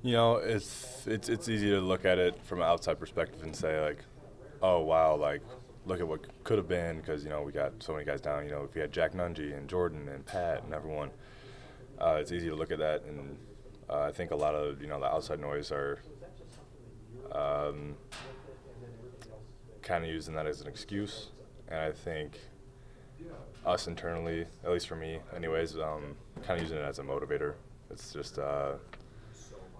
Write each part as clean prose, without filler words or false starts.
It's easy to look at it from an outside perspective and say like, oh wow, like look at what could have been because we got so many guys down. If we had Jack Nungy and Jordan and Pat and everyone, it's easy to look at that and I think a lot of the outside noise are kind of using that as an excuse, and I think us internally, at least for me, anyways, kind of using it as a motivator. It's just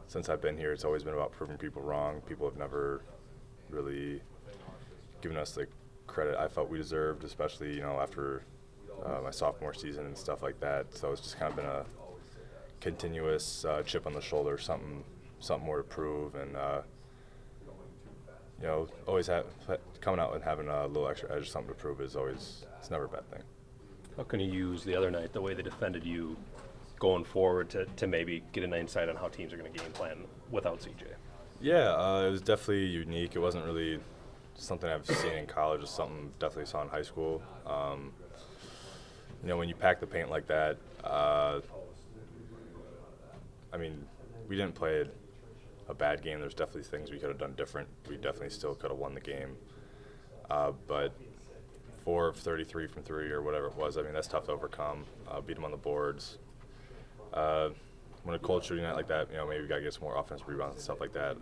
since I've been here, it's always been about proving people wrong. People have never really given us the credit I felt we deserved, especially after my sophomore season and stuff like that. So it's just kind of been a continuous chip on the shoulder, something more to prove, and always coming out and having a little extra edge, something to prove it's never a bad thing. How can you use the other night, the way they defended you, going forward to maybe get an insight on how teams are going to game plan without CJ? Yeah, it was definitely unique. It wasn't really something I've seen in college. It's something definitely saw in high school. When you pack the paint like that, we didn't play a bad game. There's definitely things we could have done different. We definitely still could have won the game. But 4 of 33 from 3 or whatever it was, that's tough to overcome. Beat them on the boards. When a cold shooting night like that, maybe we got to get some more offensive rebounds and stuff like that.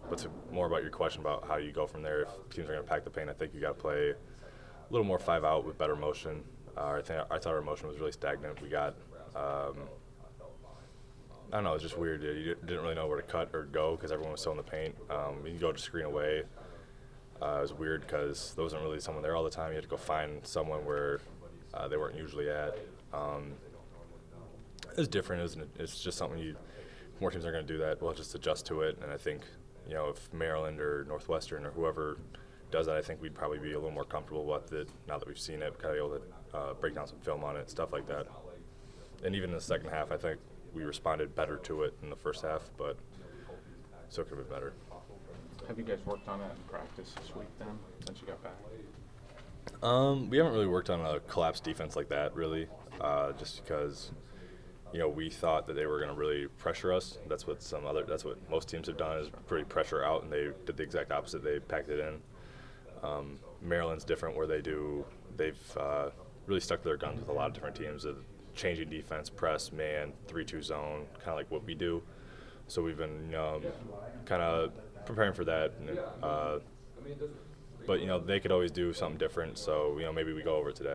But more about your question about how you go from there. If teams are going to pack the paint, I think you got to play a little more 5-out with better motion. I thought our motion was really stagnant. We got, I don't know, it was just weird. You didn't really know where to cut or go because everyone was so in the paint. You can go to screen away. It was weird because there wasn't really someone there all the time. You had to go find someone where they weren't usually at. It was different, isn't it? It's just something more teams are going to do that. We'll just adjust to it. And I think, if Maryland or Northwestern or whoever does that, I think we'd probably be a little more comfortable with it now that we've seen it, kind of able to break down some film on it, stuff like that. And even in the second half, I think we responded better to it in the first half, but still could have been better. Have you guys worked on that in practice this week then, since you got back? We haven't really worked on a collapse defense like that, really, just because we thought that they were going to really pressure us. That's what most teams have done, is pretty pressure out, and they did the exact opposite. They packed it in. Maryland's different, where they've really stuck to their guns with a lot of different teams, of changing defense, press, man, 3-2 zone, kind of like what we do. So we've been kind of preparing for that. But they could always do something different. So maybe we go over it today.